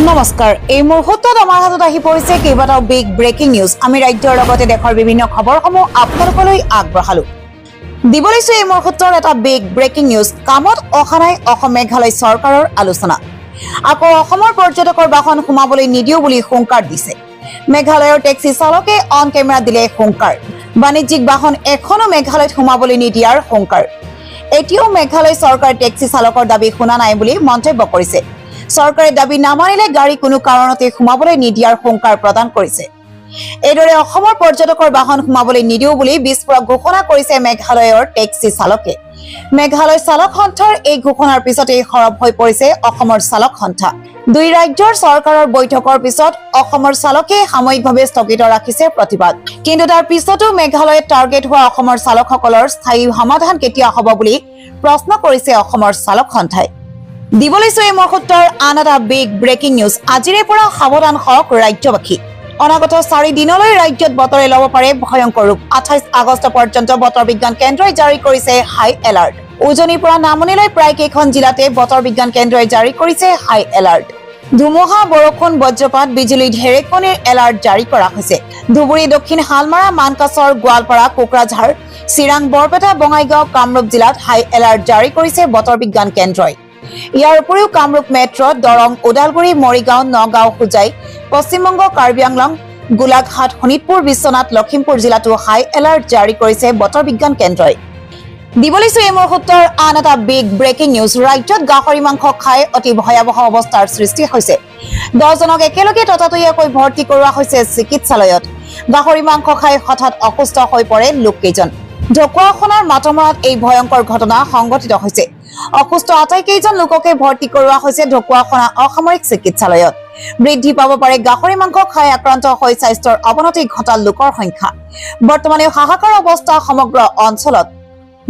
নমস্কাৰ এই মুহূৰ্তত আমাৰ হাতত আহি পৰিছে কেইবাটাও বিগ ব্ৰেকিং নিউজ আমি ৰাজ্যৰ লগতে দেশৰ বিভিন্ন খবৰসমূহ আপোনালোকলৈ আগবঢ়ালো দিব লৈছো এই মুহূৰ্তৰ এটা বিগ ব্ৰেকিং নিউজ কামত অহা নাই অসম মেঘালয় চৰকাৰৰ আলোচনা আকৌ অসমৰ পৰ্যটকৰ বাহন সোমাবলৈ নিদিও বুলি হুংকাৰ দিছে মেঘালয়ৰ টেক্সি চালকে অন কেমেৰা দিলে হুংকাৰ বাণিজ্যিক বাহন এখনো মেঘালয়ত সোমাবলৈ নিদিয়াৰ হুংকাৰ এতিয়াও মেঘালয় চৰকাৰ টেক্সি চালকৰ দাবী শুনা নাই বুলি মন্তব্য কৰিছে চৰকাৰে দাবী নামানিলে গাড়ী কোনো কাৰণতে সোমাবলৈ নিদিয়াৰ হুংকাৰ প্ৰদান কৰিছে এইদৰে অসমৰ পৰ্যটকৰ বাহন সোমাবলৈ নিদিও বুলি বিস্ফোৰক ঘোষণা কৰিছে মেঘালয়ৰ টেক্সি চালকে মেঘালয় চালক সন্থাৰ এই ঘোষণাৰ পিছতেই সৰব হৈ পৰিছে অসমৰ চালক সন্থা দুই ৰাজ্যৰ চৰকাৰৰ বৈঠকৰ পিছত অসমৰ চালকে সাময়িকভাৱে স্থগিত ৰাখিছে প্ৰতিবাদ কিন্তু তাৰ পিছতো মেঘালয়ত টাৰ্গেট হোৱা অসমৰ চালকসকলৰ স্থায়ী সমাধান কেতিয়া হ'ব বুলি প্ৰশ্ন কৰিছে অসমৰ চালক সন্থাই দিব লৈছো এই মুহূৰ্তৰ আন এটা বিগ ব্ৰেকিং নিউজ আজিৰে পৰা সাৱধান হওক ৰাজ্যবাসী অনাগত 4 দিনলৈ ৰাজ্যত বতৰে ল'ব পাৰে ভয়ংকৰ ৰূপ 28 আগষ্ট পৰ্যন্ত বতৰ বিজ্ঞান কেন্দ্ৰই জাৰি কৰিছে হাই এলাৰ্ট উজনিৰ পৰা নামনিলৈ প্ৰায় কেইখন জিলাতে বতৰ বিজ্ঞান কেন্দ্ৰই জাৰি কৰিছে হাই এলাৰ্ট ধুমুহা বৰষুণ বজ্ৰপাত বিজুলী ঢেৰেকনিৰ এলাৰ্ট জাৰি কৰা হৈছে ধুবুৰী দক্ষিণ হালমাৰা মানকাছৰ গোৱালপাৰা কোকৰাঝাৰ চিৰাং বৰপেটা বঙাইগাঁও কামৰূপ জিলাত হাই এলাৰ্ট জাৰি কৰিছে বতৰ বিজ্ঞান কেন্দ্ৰই ইয়াৰ উপৰিও কামৰূপ মেট্ৰ দৰং ওদালগুৰি মৰিগাঁও নগাঁও হোজাই পশ্চিমবংগ কাৰ্বি আংলং গোলাঘাট শোণিতপুৰ বিশ্বনাথ লখিমপুৰ জিলাতো হাই এলাৰ্ট জাৰি কৰিছে বতৰ বিজ্ঞান কেন্দ্ৰই দিব লৈছো এই মুহূৰ্তৰ আন এটা বিগ ব্ৰেকিং নিউজ ৰাজ্যত গাহৰি মাংস খাই অতি ভয়াৱহ অৱস্থাৰ সৃষ্টি হৈছে 10 জনক একেলগে ততাতৈয়াকৈ ভৰ্তি কৰোৱা হৈছে চিকিৎসালয়ত গাহৰি মাংস খাই হঠাৎ অসুস্থ হৈ পৰে লোককেইজন ঢকুৱাখনৰ মাতমৰাত এই ভয়ংকৰ ঘটনা সংঘটিত হৈছে অসুস্থ আটাইকেইজন লোককে ভৰ্তি কৰোৱা হৈছে ঢকুৱাখনা অসামৰিক চিকিৎসালয়ত বৃদ্ধি পাব পাৰে গাহৰি মাংস খাই আক্ৰান্ত হৈ স্বাস্থ্যৰ অৱনতি ঘটা লোকৰ সংখ্যা বৰ্তমানে হাহাকাৰ অৱস্থা সমগ্ৰ অঞ্চলত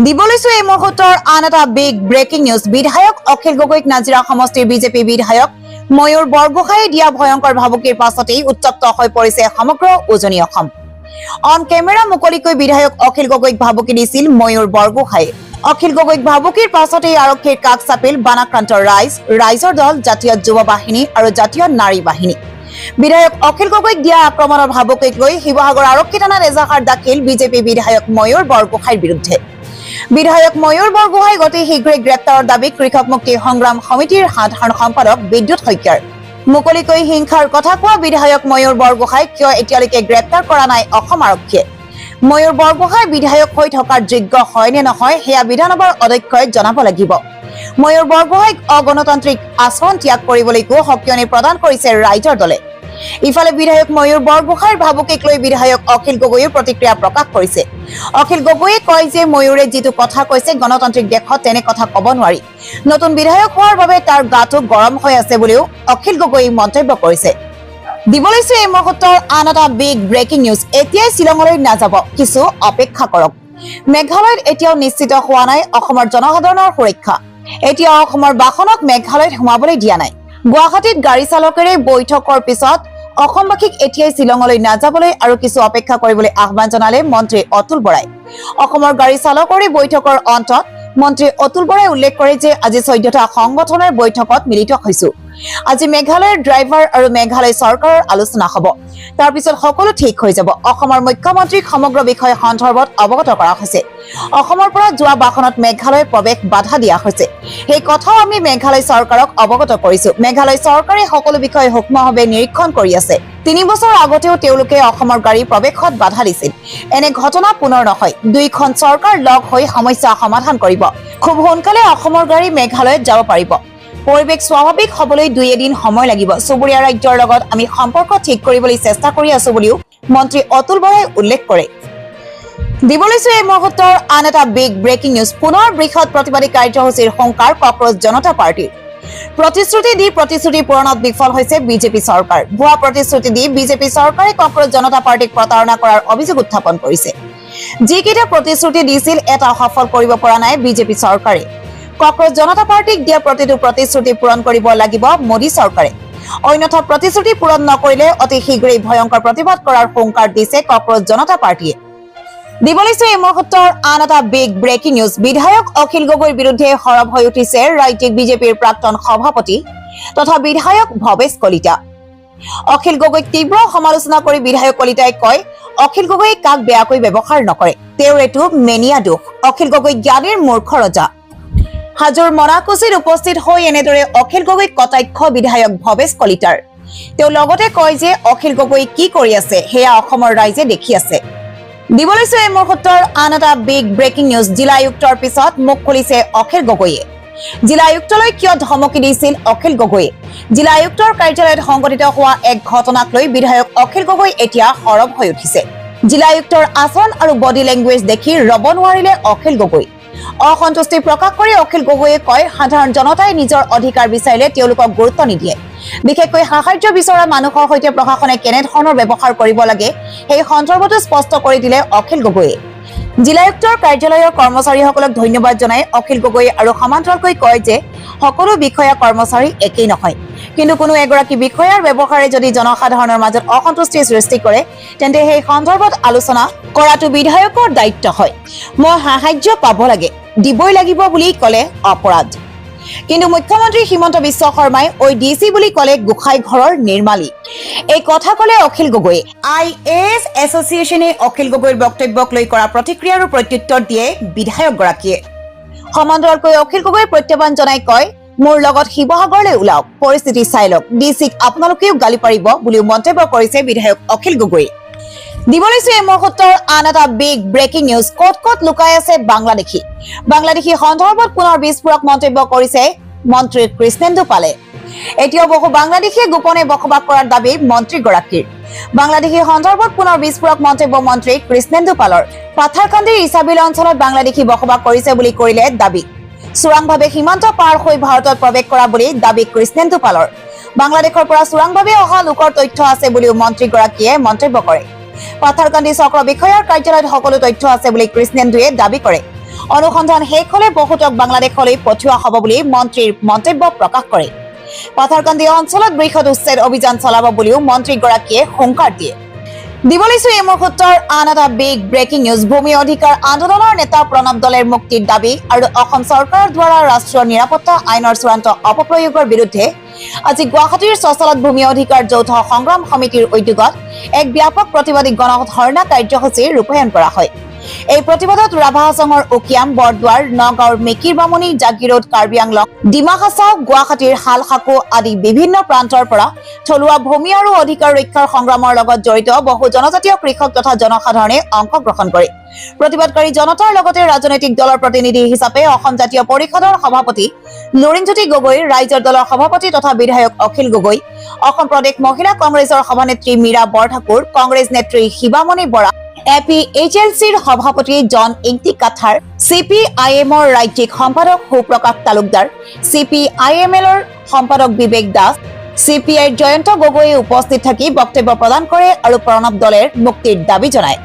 দিব লৈছো এই মুহূৰ্তৰ আন এটা বিগ ব্ৰেকিং নিউজ বিধায়ক অখিল গগৈক নাজিৰা সমষ্টিৰ বিজেপি বিধায়ক ময়ূৰ বৰগোহাঁয়ে দিয়া ভয়ংকৰ ভাবুকিৰ পাছতেই উত্তপ্ত হৈ পৰিছে সমগ্ৰ উজনি অসম অন কেমেৰা মুকলিকৈ বিধায়ক অখিল গগৈক ভাবুকি দিছিল ময়ূৰ বৰগোহাঁয়ে অখিল গগৈক ভাবুকিৰ পাছতেই আৰক্ষীৰ কাষ চাপিল বানাক্ৰান্ত ৰাইজৰ দল জাতীয় যুৱ বাহিনী আৰু জাতীয় নাৰী বাহিনী বিধায়ক অখিল গগৈক দিয়া আক্ৰমণৰ ভাবুকিক লৈ শিৱসাগৰ আৰক্ষী থানাত এজাহাৰ দাখিল বিজেপি বিধায়ক ময়ূৰ বৰগোহাঁইৰ বিৰুদ্ধে বিধায়ক ময়ূৰ বৰগোহাঁই অতি শীঘ্ৰে গ্ৰেপ্তাৰৰ দাবী কৃষক মুক্তি সংগ্ৰাম সমিতিৰ সাধাৰণ সম্পাদক বিদ্যুৎ শইকীয়াৰ মুকলিকৈ হিংসাৰ কথা কোৱা বিধায়ক ময়ূৰ বৰগোহাঁইক কিয় এতিয়ালৈকে গ্ৰেপ্তাৰ কৰা নাই অসম আৰক্ষীয়ে ময়ূৰ বৰগোহাঁই বিধায়ক হৈ থকাৰ যোগ্য হয় নে নহয় সেয়া বিধানসভাৰ অধ্যক্ষই জনাব লাগিব ময়ূৰ বৰগোহাঁইক অগণতান্ত্ৰিক আচৰণ ত্যাগ কৰিবলৈকো সকিয়নি প্ৰদান কৰিছে ৰাইজৰ দলে ইফালে বিধায়ক ময়ূৰ বৰগোহাঁইৰ ভাবুকিক লৈ বিধায়ক অখিল গগৈয়ে প্ৰতিক্ৰিয়া প্ৰকাশ কৰিছে অখিল গগৈয়ে কয় যে ময়ূৰে যিটো কথা কৈছে গণতান্ত্ৰিক দেশত তেনে কথা ক'ব নোৱাৰি নতুন বিধায়ক হোৱাৰ বাবে তাৰ গাটো গৰম হৈ আছে বুলিও অখিল গগৈয়ে মন্তব্য কৰিছে দিব লৈছো এই মুহূৰ্তৰ আন এটা বিগ ব্ৰেকিং নিউজ এতিয়াই শ্বিলঙলৈ নাযাব কিছু অপেক্ষা কৰক মেঘালয়ত এতিয়াও নিশ্চিত হোৱা নাই অসমৰ জনসাধাৰণৰ সুৰক্ষা এতিয়া অসমৰ বাহনক মেঘালয়ত সোমাবলৈ দিয়া নাই গুৱাহাটীত গাড়ী চালকেৰে বৈঠকৰ পিছত অসমবাসীক এতিয়াই শ্বিলঙলৈ নাযাবলৈ আৰু কিছু অপেক্ষা কৰিবলৈ আহ্বান জনালে মন্ত্ৰী অতুল বৰাই অসমৰ গাড়ী চালকৰে বৈঠকৰ অন্তত মন্ত্ৰী অতুল বৰাই উল্লেখ কৰে যে আজি 14টা সংগঠনৰ বৈঠকত মিলিত হৈছো আজি মেঘালয়ৰ ড্ৰাইভাৰ আৰু মেঘালয় চৰকাৰৰ আলোচনা হ'ব তাৰ পিছত সকলো ঠিক হৈ যাব অসমৰ মুখ্যমন্ত্ৰীক সমগ্ৰ বিষয় সন্দৰ্ভত অৱগত কৰা হৈছে অসমৰ পৰা যোৱা বাহনত মেঘালয় প্ৰৱেশ বাধা দিয়া হৈছে এই কথাও আমি মেঘালয় চৰকাৰক অৱগত কৰিছো মেঘালয় চৰকাৰে সকলো বিষয় সূক্ষ্মভাৱে নিৰীক্ষণ কৰি আছে 3 বছৰ আগতেও তেওঁলোকে অসমৰ গাড়ী প্ৰৱেশত বাধা দিছিল এনে ঘটনা পুনৰ নহয় দুইখন চৰকাৰ লগ হৈ সমস্যা সমাধান কৰিব খুব সোনকালে অসমৰ গাড়ী মেঘালয়ত যাব পাৰিব পৰিৱেশ স্বাভাৱিক হ'বলৈ 2 দিন সময় লাগিব চুবুৰীয়া ৰাজ্যৰ লগত আমি সম্পৰ্ক ঠিক কৰিবলৈ চেষ্টা কৰি আছো বুলিও মন্ত্ৰী অতুল বৰাই উল্লেখ কৰে দিব লৈছো এই মুহূৰ্তৰ আন এটা বিগ ব্ৰেকিং নিউজ পুনৰ বৃহৎ প্ৰতিবাদী কাৰ্যসূচীৰ সংকাৰ কক্ৰজ জনতা পাৰ্টিৰ প্ৰতিশ্ৰুতি দি প্ৰতিশ্ৰুতি পূৰণত বিফল হৈছে বিজেপি চৰকাৰ ভুৱা প্ৰতিশ্ৰুতি দি বিজেপি চৰকাৰে কক্ৰজ জনতা পাৰ্টিক প্ৰতাৰণা কৰাৰ অভিযোগ উত্থাপন কৰিছে যিকেইটা প্ৰতিশ্ৰুতি দিছিল এটা সফল কৰিব পৰা নাই বিজেপি চৰকাৰে কক্ৰজ জনতা পাৰ্টিক দিয়া প্ৰতিটো প্ৰতিশ্ৰুতি পূৰণ কৰিব লাগিব মোদী চৰকাৰে অন্যথা প্ৰতিশ্ৰুতি পূৰণ নকৰিলে অতি শীঘ্ৰেই ভয়ংকৰ প্ৰতিবাদ কৰাৰ হুংকাৰ দিছে কক্ৰজ জনতা পাৰ্টিয়ে দিব লৈছো এই মুহূৰ্তৰ আন এটা বিগ ব্ৰেকিং নিউজ বিধায়ক অখিল গগৈৰ বিৰুদ্ধে সৰব হৈ উঠিছে ৰাজ্যিক বিজেপিৰ প্ৰাক্তন সভাপতি তথা বিধায়ক ভৱেশ কলিতা। অখিল গগৈক তীব্ৰ সমালোচনা কৰি বিধায়ক কলিতাই কয়, অখিল গগৈয়ে কাক বেয়াকৈ ব্যৱহাৰ নকৰে, তেওঁৰ এইটো মেনিয়া দোষ। অখিল গগৈ জ্ঞানীৰ মূৰ্খ ৰজা। হাজোৰ মনাকুছিত উপস্থিত হৈ এনেদৰে অখিল গগৈক কটাক্ষ বিধায়ক ভৱেশ কলিতাৰ। তেওঁ লগতে কয় যে অখিল গগৈ কি কৰি আছে সেয়া অসমৰ ৰাইজে দেখি আছে। দিব লৈছো এই মুহূৰ্তৰ আন এটা বিগ ব্ৰেকিং নিউজ। জিলা আয়ুক্তৰ পিছত মুখ খুলিছে অখিল গগৈয়ে। জিলা আয়ুক্তলৈ কিয় ধমকি দিছিল অখিল গগৈয়ে? জিলা আয়ুক্তৰ কাৰ্যালয়ত সংঘটিত হোৱা এক ঘটনাক লৈ বিধায়ক অখিল গগৈ এতিয়া সৰব হৈ উঠিছে। জিলা আয়ুক্তৰ আচৰণ আৰু বডি লেংগুৱেজ দেখি ৰব নোৱাৰিলে অখিল গগৈ। অসন্তুষ্টি প্ৰকাশ কৰি অখিল গগৈয়ে কয়, সাধাৰণ জনতাই নিজৰ অধিকাৰ বিচাৰিলে তেওঁলোকক গুৰুত্ব নিদিয়ে। বিশেষকৈ সাহায্য বিচৰা মানুহৰ সৈতে প্ৰশাসনে কেনেধৰণৰ ব্যৱহাৰ কৰিব লাগে সেই সন্দৰ্ভতো স্পষ্ট কৰি দিলে অখিল গগৈয়ে। জিলা আয়ুক্তৰ কাৰ্যালয়ৰ কৰ্মচাৰীসকলক ধন্যবাদ জনাই অখিল গগৈয়ে আৰু সমান্তৰালকৈ কয় যে সকলো বিষয়া কৰ্মচাৰী একেই নহয়, কিন্তু কোনো এগৰাকী বিষয়াৰ ব্যৱহাৰে যদি জনসাধাৰণৰ মাজত অসন্তুষ্টিৰ সৃষ্টি কৰে তেন্তে সেই সন্দৰ্ভত আলোচনা কৰাটো বিধায়কৰ দায়িত্ব হয়। মই সাহায্য পাব লাগে, দিবই লাগিব বুলি ক'লে অপৰাধ। কিন্তু মুখ্যমন্ত্ৰী হিমন্ত বিশ্ব শৰ্মাই ODC বুলি ক'লে গোসাই ঘৰৰ নিৰ্মালী। এই কথা ক'লে অখিল গগৈয়ে। IAS এছ'চিয়েশ্যনে অখিল গগৈৰ বক্তব্যক লৈ কৰা প্ৰতিক্ৰিয়া আৰু প্ৰত্যুত্তৰ দিয়ে বিধায়কগৰাকীয়ে। সমান্তৰালকৈ অখিল গগৈয়ে প্ৰত্যাহ্বান জনাই কয়, মোৰ লগত শিৱসাগৰলৈ ওলাওক, পৰিস্থিতি চাই লওক, DCক আপোনালোকেও গালি পাৰিব বুলিও মন্তব্য কৰিছে বিধায়ক অখিল গগৈয়ে। দিব লৈছো এই মুহূৰ্তৰ আন এটা বিগ ব্ৰেকিং নিউজ। ক'ত ক'ত লুকাই আছে বাংলাদেশী? বাংলাদেশী সন্দৰ্ভত পুনৰ বিস্ফোৰক মন্তব্য কৰিছে মন্ত্ৰী কৃষ্ণেন্দু পালে। এতিয়াও বহু বাংলাদেশীয়ে গোপনে বসবাস কৰাৰ দাবী মন্ত্ৰীগৰাকীৰ। বাংলাদেশী সন্দৰ্ভত পুনৰ বিস্ফোৰক মন্তব্য মন্ত্ৰী কৃষ্ণেন্দু পালৰ। পাথাৰকান্দিৰ ইছাবিল অঞ্চলত বাংলাদেশী বসবাস কৰিছে বুলি কৰিলে দাবী। চোৰাংভাৱে সীমান্ত পাৰ হৈ ভাৰতত প্ৰৱেশ কৰা বুলি দাবী কৃষ্ণেন্দু পালৰ। বাংলাদেশৰ পৰা চোৰাংভাৱে অহা লোকৰ তথ্য আছে বুলিও মন্ত্ৰীগৰাকীয়ে মন্তব্য কৰে। পাথাৰকান্দি চক্ৰ বিষয়াৰ কাৰ্যালয়ত সকলো তথ্য আছে বুলি কৃষ্ণেন্দুৱে দাবী কৰে। অনুসন্ধান শেষ হলে বহুতক বাংলাদেশলৈ পঠিওৱা হ'ব বুলি মন্ত্ৰীৰ মন্তব্য প্ৰকাশ কৰে। পাথাৰকান্দি অঞ্চলত বৃহৎ উচ্ছেদ অভিযান চলাব বুলিও মন্ত্ৰীগৰাকীয়ে হুংকাৰ দিয়ে। দিব লৈছো এই মুহূৰ্তৰ আন এটা বিগ ব্ৰেকিং নিউজ। ভূমি অধিকাৰ আন্দোলনৰ নেতা প্ৰণৱ দলেৰ মুক্তিৰ দাবী আৰু অসম চৰকাৰৰ দ্বাৰা ৰাষ্ট্ৰীয় নিৰাপত্তা আইনৰ চূড়ান্ত অপপ্ৰয়োগৰ বিৰুদ্ধে আজি গুৱাহাটীৰ চচলত ভূমি অধিকাৰ যৌথ সংগ্ৰাম সমিতিৰ উদ্যোগত এক ব্যাপক প্ৰতিবাদী গণধৰ্ণা কাৰ্যসূচী ৰূপায়ণ কৰা হয়। এই প্ৰতিবাদত ৰাভা হাছঙৰ উকিয়াম, বৰদুৱাৰ, নগাঁৱৰ মেকিৰ বামুণী, জাগিৰোড, কাৰ্বি আংলং, ডিমা হাছাও, গুৱাহাটীৰ হালসাকু আদি বিভিন্ন প্ৰান্তৰ পৰা থলুৱা ভূমি আৰু অধিকাৰ ৰক্ষাৰ সংগ্ৰামৰ লগত জড়িত বহু জনজাতীয় কৃষক তথা জনসাধাৰণে অংশগ্ৰহণ কৰে। প্ৰতিবাদকাৰী জনতাৰ লগতে ৰাজনৈতিক দলৰ প্ৰতিনিধি হিচাপে অসম জাতীয় পৰিষদৰ সভাপতি লুৰিণজ্যোতি গগৈ, ৰাইজৰ দলৰ সভাপতি তথা বিধায়ক অখিল গগৈ, অসম প্ৰদেশ মহিলা কংগ্ৰেছৰ সভানেত্ৰী মীৰা বৰঠাকুৰ, কংগ্ৰেছ নেত্ৰী শিৱামণি বৰা, APHLCৰ সভাপতি জন ইংতি কাথাৰ, CPIMৰ ৰাজ্যিক সম্পাদক সুপ্ৰকাশ তালুকদাৰ, CPIMLৰ সম্পাদক বিবেক দাস, CPIৰ জয়ন্ত গগৈয়ে উপস্থিত থাকি বক্তব্য প্ৰদান কৰে আৰু প্ৰণৱ দলেৰ মুক্তিৰ দাবী জনায়।